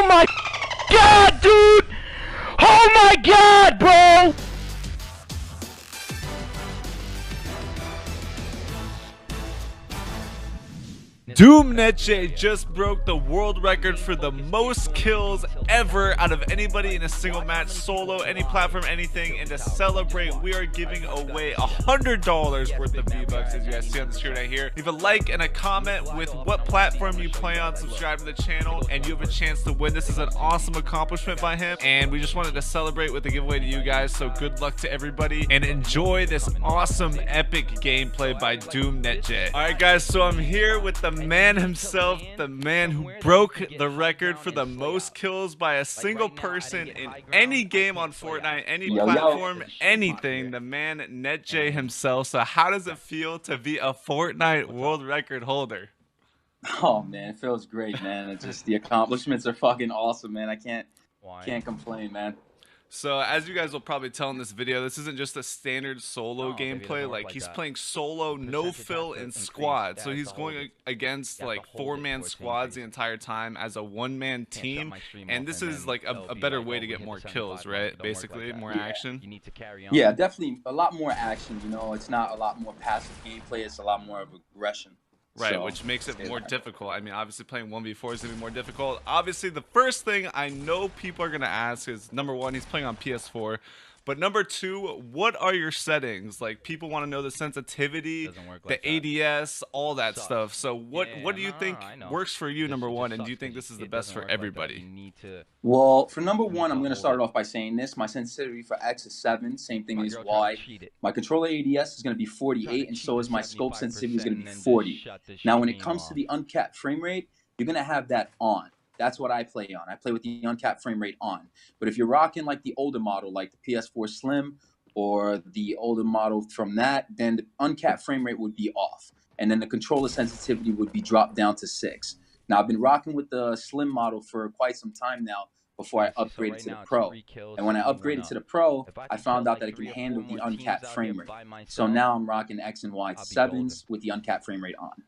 my god, dude! Oh my god, bro! DoomNetJ just broke the world record for the most kills ever out of anybody in a single match, solo, any platform, anything. And to celebrate, we are giving away $100 worth of V-Bucks, as you guys see on the screen right here. Leave a like and a comment with what platform you play on, subscribe to the channel, and you have a chance to win. This is an awesome accomplishment by him, and we just wanted to celebrate with a giveaway to you guys. So good luck to everybody, and enjoy this awesome, epic gameplay by DoomNetJ. All right, guys, so I'm here with the man himself, the man who broke the record for the most kills by a single person in any game on Fortnite, any platform, anything. The man NetJ himself. So how does it feel to be a Fortnite world record holder? Oh man, it feels great, man. It's just the accomplishments are fucking awesome, man. I can't complain, man. So as you guys will probably tell in this video, this isn't just a standard solo gameplay. Like, he's playing solo, no fill, and squad. So he's going against like 4-man squads the entire time as a 1-man team. And this is like a better way to get more kills, right? Basically, more action. Yeah, definitely a lot more action. You know, it's not a lot more passive gameplay. It's a lot more of aggression. Right, so, which makes it more difficult. I mean, obviously playing 1v4 is going to be more difficult. Obviously, the first thing I know people are going to ask is, number one, he's playing on PS4. But number two, what are your settings? Like, people want to know the sensitivity, the ADS, all that stuff. So what do you think works for you, number one, and do you think this is the best for everybody? Well, for number one, I'm going to start off by saying this. My sensitivity for X is 7, same thing as Y. My controller ADS is going to be 48, and so is my scope sensitivity is going to be 40. Now, when it comes to the uncapped frame rate, you're going to have that on. That's what I play on. I play with the uncapped frame rate on. But if you're rocking like the older model, like the PS4 Slim or the older model from that, then the uncapped frame rate would be off. And then the controller sensitivity would be dropped down to 6. Now, I've been rocking with the Slim model for quite some time now before I upgraded to the Pro. And when I upgraded to the Pro, I found out that it can handle the uncapped frame rate. So now I'm rocking X and Y 7s with the uncapped frame rate on.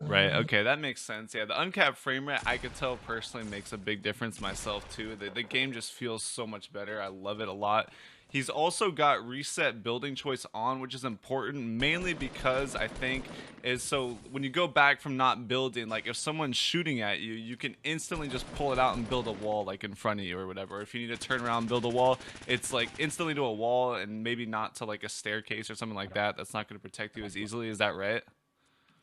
Right, okay, that makes sense. Yeah, the uncapped frame rate, I could tell personally makes a big difference myself too. The game just feels so much better. I love it a lot. He's also got reset building choice on, which is important mainly because I think is so when you go back from not building, like if someone's shooting at you, you can instantly just pull it out and build a wall like in front of you or whatever. If you need to turn around and build a wall, it's like instantly to a wall and maybe not to like a staircase or something like that. That's not going to protect you as easily. Is that right?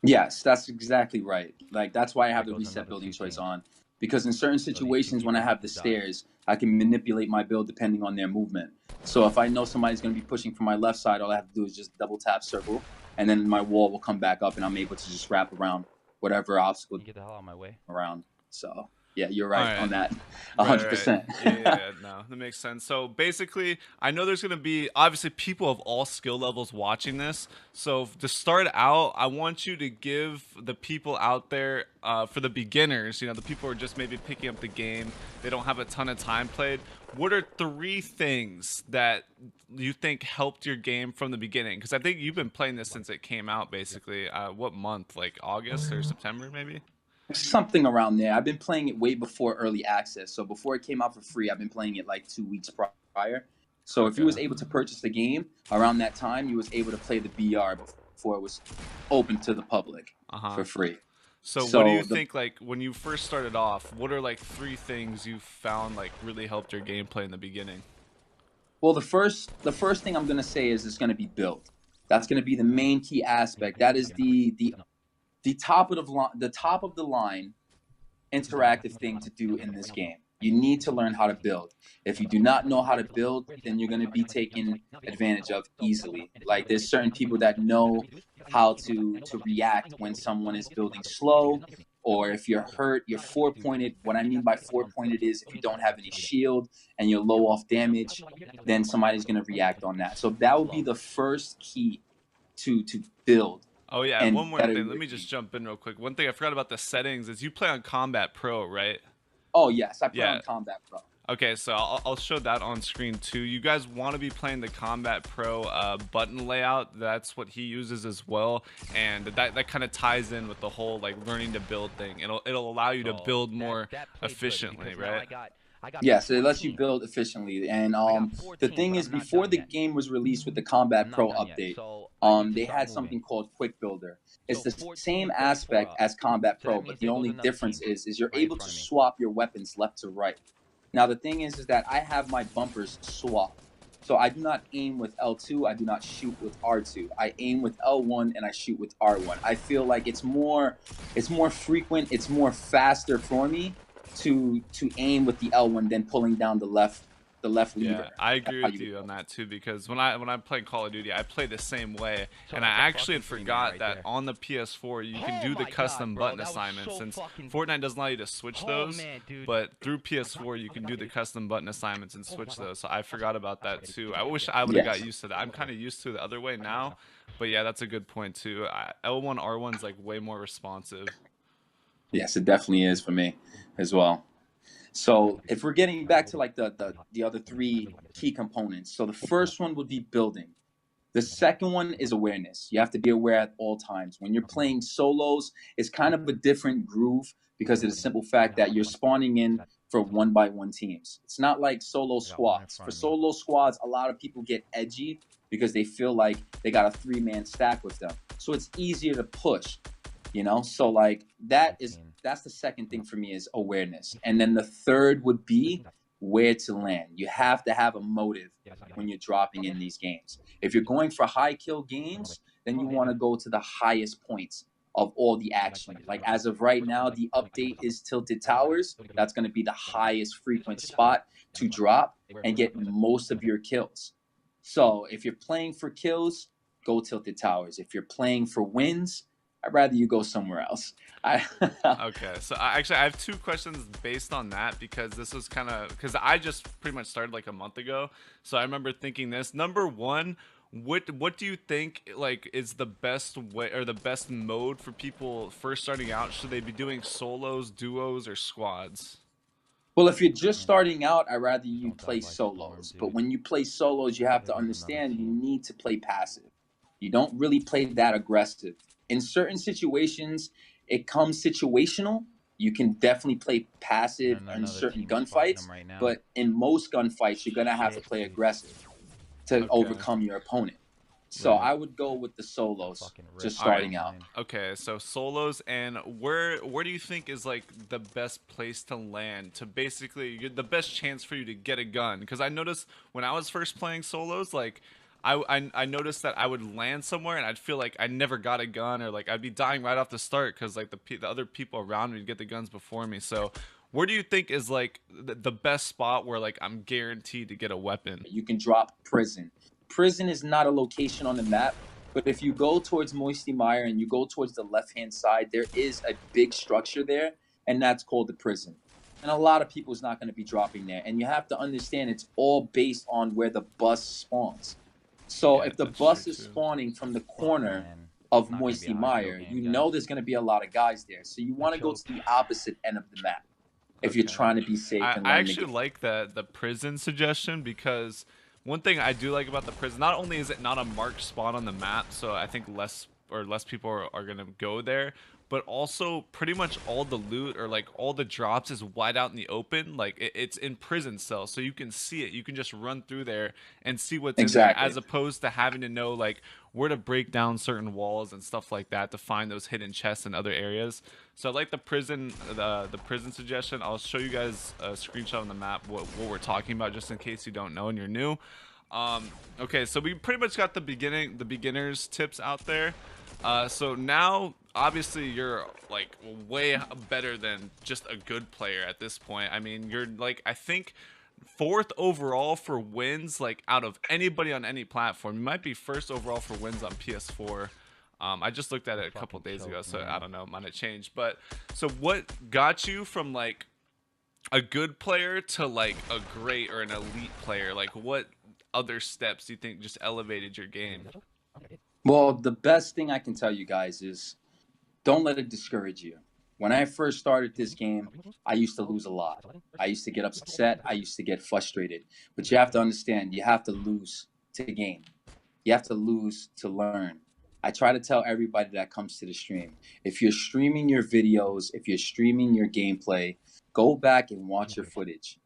Yes, that's exactly right. Like, that's why I have the reset building choice on. Because in certain situations when I have the stairs, I can manipulate my build depending on their movement. So if I know somebody's going to be pushing from my left side, all I have to do is just double tap circle, and then my wall will come back up, and I'm able to just wrap around whatever obstacle Get the hell out of my way. around. So yeah, you're right on that, 100%. Right. Yeah, no, that makes sense. So basically, I know there's going to be obviously people of all skill levels watching this. So to start out, I want you to give the people out there, for the beginners, you know, the people who are just maybe picking up the game, they don't have a ton of time played. What are 3 things that you think helped your game from the beginning? Because I think you've been playing this since it came out, basically. What month? Like August or September, maybe? Something around there. I've been playing it way before early access. So before it came out for free, I've been playing it like 2 weeks prior. So if you was able to purchase the game around that time, you was able to play the BR before it was open to the public for free. So what do you think, like, when you first started off, what are like 3 things you found like really helped your gameplay in the beginning? Well, the first thing I'm going to say is it's going to be build. That's going to be the main key aspect. That is the top of the line interactive thing to do in this game. You need to learn how to build. If you do not know how to build, then you're going to be taken advantage of easily. Like, there's certain people that know how to react when someone is building slow, or if you're hurt, you're 4-pointed. What I mean by 4-pointed is if you don't have any shield and you're low off damage, then somebody's going to react on that. So that would be the first key to build. Oh yeah, and one more thing. Let me just jump in real quick. One thing I forgot about the settings is you play on Combat Pro, right? Oh yes, I play on Combat Pro. Okay, so I'll show that on screen too. You guys want to be playing the Combat Pro button layout. That's what he uses as well, and that kind of ties in with the whole like learning to build thing. It'll allow you to build more efficiently, right? Yes, it lets you build efficiently. And the thing is, before the game was released with the Combat Pro update, they had something called Quick Builder. It's the same aspect as Combat Pro, but the only difference is you're able to swap your weapons left to right. Now the thing is that I have my bumpers swapped. So I do not aim with L2, I do not shoot with R2. I aim with L1 and I shoot with R1. I feel like it's more frequent, it's more faster for me to aim with the L1 than pulling down the left lever. Yeah, I agree with you on that too, because when I'm playing Call of Duty, I play the same way, and I actually had forgot that on the PS4 you can do the custom button assignments, since Fortnite doesn't allow you to switch those, but through PS4 you can do the custom button assignments and switch those. So I forgot about that too. I wish I would have got used to that. I'm kind of used to it the other way now, but yeah, that's a good point too. L1 R1's like way more responsive. Yes, it definitely is for me as well. So if we're getting back to like the other three key components, so the first one would be building. The second one is awareness. You have to be aware at all times. When you're playing solos, it's kind of a different groove because of the simple fact that you're spawning in for 1-by-1 teams. It's not like solo squads. For solo squads, a lot of people get edgy because they feel like they got a 3-man stack with them. So it's easier to push, So like that's the second thing for me is awareness. And then the third would be where to land. You have to have a motive when you're dropping in these games. If you're going for high kill games, then you want to go to the highest points of all the action. Like as of right now, the update is Tilted Towers. That's going to be the highest frequent spot to drop and get most of your kills. So if you're playing for kills, go Tilted Towers. If you're playing for wins, I'd rather you go somewhere else. Okay, so actually I have two questions based on that, because this was because I just pretty much started like a month ago, so I remember thinking this. Number one, what do you think like is the best way or the best mode for people first starting out? Should they be doing solos, duos, or squads? Well, if you're just starting out, I'd rather you play solos. But when you play solos, you have to understand you need to play passive. You don't really play that aggressive. In certain situations, it comes situational. You can definitely play passive in certain gunfights, but in most gunfights, you're gonna have to play aggressive to overcome your opponent. So I would go with the solos, just starting out. Okay, so solos, and where do you think is like the best place to land to basically get the best chance for you to get a gun? Because I noticed when I was first playing solos, like I noticed that I would land somewhere and I'd feel like I never got a gun, or like I'd be dying right off the start because like the other people around me would get the guns before me. So where do you think is like the best spot where like I'm guaranteed to get a weapon? You can drop prison. Prison is not a location on the map, but if you go towards Moisty Mire and you go towards the left-hand side, there is a big structure there, and that's called the prison. And a lot of people's not going to be dropping there. And you have to understand it's all based on where the bus spawns. So if the bus is spawning from the corner of Moisty Mire, you know there's going to be a lot of guys there. So you want to go to the opposite end of the map if you're trying to be safe. I actually like the prison suggestion, because one thing I do like about the prison, not only is it not a marked spot on the map, so I think less people are gonna go there, but also pretty much all the loot or like all the drops is wide out in the open. Like it's in prison cells, so you can see it. You can just run through there and see what's in there, as opposed to having to know like where to break down certain walls and stuff like that to find those hidden chests in other areas. So I like the prison suggestion. I'll show you guys a screenshot on the map what we're talking about, just in case you don't know and you're new. Okay, so we pretty much got the beginners tips out there. So now obviously you're like way better than just a good player at this point. I mean, you're like, I think 4th overall for wins, like out of anybody on any platform. You might be 1st overall for wins on PS4. I just looked at it a couple days ago, so I don't know, it might have changed. But so what got you from like a good player to like a great or an elite player? Like what other steps do you think just elevated your game? Well, the best thing I can tell you guys is don't let it discourage you. When I first started this game, I used to lose a lot. I used to get upset. I used to get frustrated. But you have to understand, you have to lose to gain. You have to lose to learn. I try to tell everybody that comes to the stream, if you're streaming your videos, if you're streaming your gameplay, go back and watch your footage.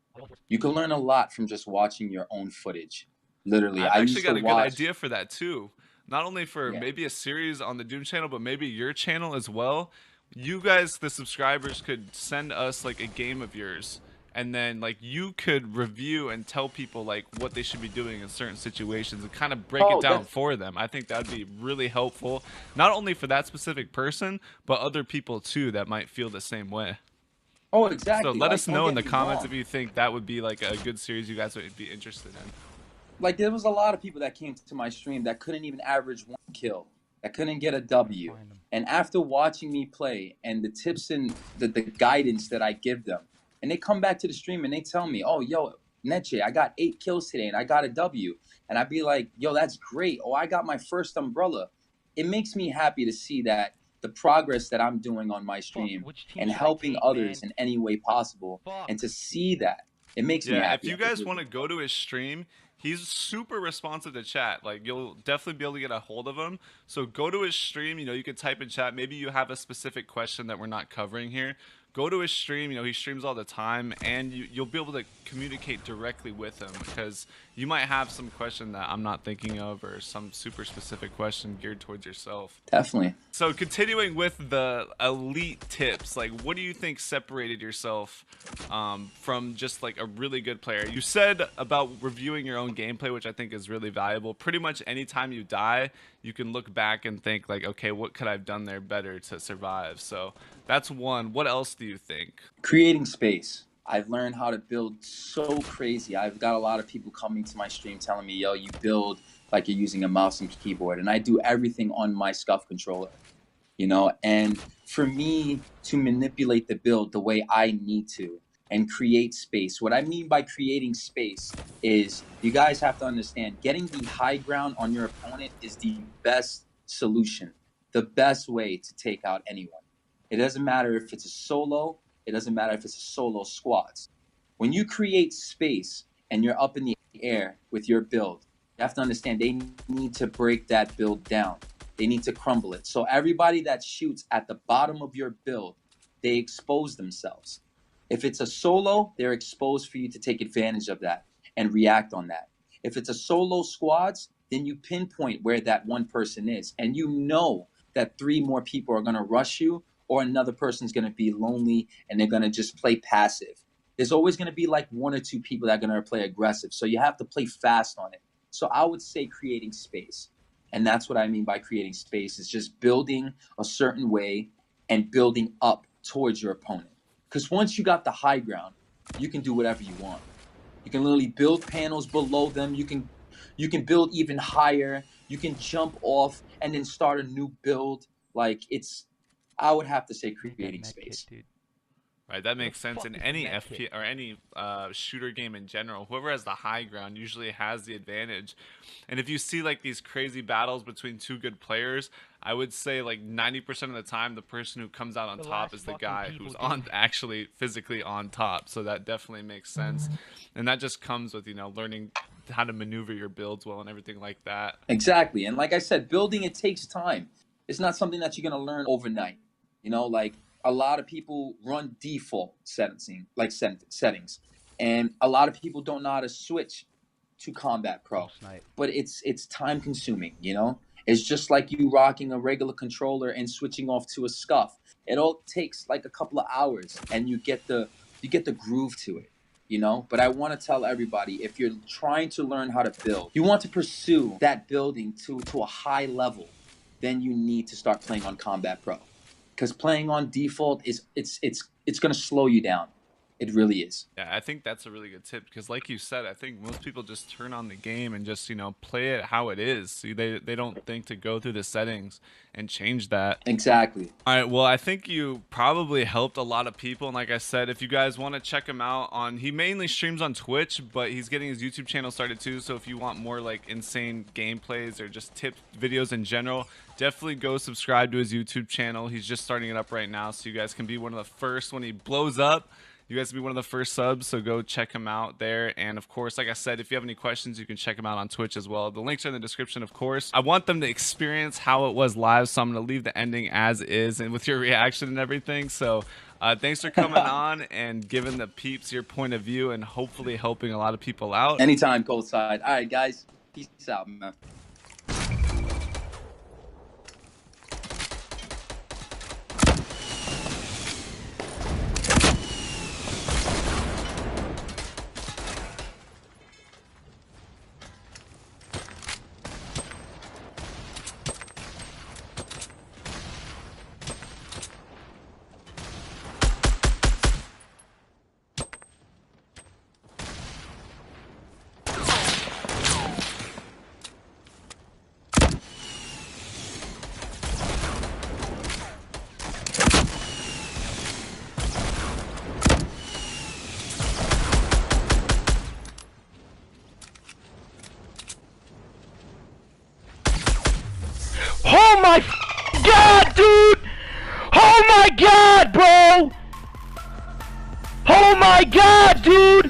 You can learn a lot from just watching your own footage. Literally, I've I actually used to got a good watch. idea for that too. Not only for Yeah. maybe a series on the Doom channel, but maybe your channel as well. You guys, the subscribers, could send us like a game of yours, and then like you could review and tell people like what they should be doing in certain situations and kind of break it Oh, down that's for them. I think that'd be really helpful, not only for that specific person, but other people too that might feel the same way. oh So exactly. let Like, us don't know in get the me comments wrong. if you think that would be like a good series you guys would be interested in. Like, there was a lot of people that came to my stream that couldn't even average 1 kill, that couldn't get a W. And after watching me play and the tips and the guidance that I give them, and they come back to the stream and they tell me, oh, yo, Neche, I got 8 kills today and I got a W. And I'd be like, yo, that's great. Oh, I got my first umbrella. It makes me happy to see that the progress that I'm doing on my stream and helping others in any way possible. And to see that, it makes me Yeah, if happy. you guys want to go to his stream, he's super responsive to chat. Like you'll definitely be able to get a hold of him. So go to his stream, you can type in chat. Maybe you have a specific question that we're not covering here. Go to his stream, he streams all the time, and you'll be able to communicate directly with him because you might have some question that I'm not thinking of or some super specific question geared towards yourself. Definitely. So continuing with the elite tips, like what do you think separated yourself from just like a really good player? You said about reviewing your own gameplay, which I think is really valuable. Pretty much anytime you die, you can look back and think like, okay, what could I have done there better to survive? So that's one. What else do you think? Creating space. I've learned how to build so crazy. I've got a lot of people coming to my stream telling me, yo, you build like you're using a mouse and keyboard. And I do everything on my SCUF controller, And for me to manipulate the build the way I need to and create space, what I mean by creating space is you guys have to understand getting the high ground on your opponent is the best solution, the best way to take out anyone. It doesn't matter if it's a solo. It doesn't matter if it's a solo squads. When you create space and you're up in the air with your build, you have to understand they need to break that build down. They need to crumble it. So everybody that shoots at the bottom of your build, they expose themselves. If it's a solo, they're exposed for you to take advantage of that and react on that. If it's a solo squads, then you pinpoint where that one person is. And you know that 3 more people are going to rush you, or another person's going to be lonely and they're going to just play passive. There's always going to be like 1 or 2 people that are going to play aggressive. So you have to play fast on it. So I would say creating space. And that's what I mean by creating space, is just building a certain way and building up towards your opponent. Because once you got the high ground, you can do whatever you want. You can literally build panels below them. You can build even higher. You can jump off and then start a new build. I would have to say creating space. Right, that makes sense. In any FP or any shooter game in general, whoever has the high ground usually has the advantage. And if you see like these crazy battles between 2 good players, I would say like 90% of the time the person who comes out on top is the guy who's actually physically on top. So that definitely makes sense. And that just comes with, learning how to maneuver your builds well and everything like that. Exactly. And like I said, building, it takes time. It's not something that you're going to learn overnight. Like a lot of people run default settings, and a lot of people don't know how to switch to Combat Pro. But it's time consuming, It's just like you rocking a regular controller and switching off to a SCUF. It all takes like a couple of hours and you get the groove to it. But I want to tell everybody, if you're trying to learn how to build, you want to pursue that building to a high level, then you need to start playing on Combat Pro. Because playing on default it's going to slow you down. It really is. Yeah, I think that's a really good tip because, like you said, I think most people just turn on the game and just play it how it is. See, they don't think to go through the settings and change that. Exactly. All right, well, I think you probably helped a lot of people, and like I said, if you guys want to check him out he mainly streams on Twitch, but he's getting his YouTube channel started too. So if you want more like insane gameplays or just tip videos in general, definitely go subscribe to his YouTube channel. He's just starting it up right now, so you guys can be one of the first when he blows up. You guys will be one of the first subs, so go check him out there. And of course, like I said, if you have any questions, you can check him out on Twitch as well. The links are in the description, of course. I want them to experience how it was live, so I'm going to leave the ending as is and with your reaction and everything. So thanks for coming on and giving the peeps your point of view and hopefully helping a lot of people out. Anytime, Cold Side. All right, guys. Peace out, man. Oh my god, dude! Oh my god, bro! Oh my god, dude!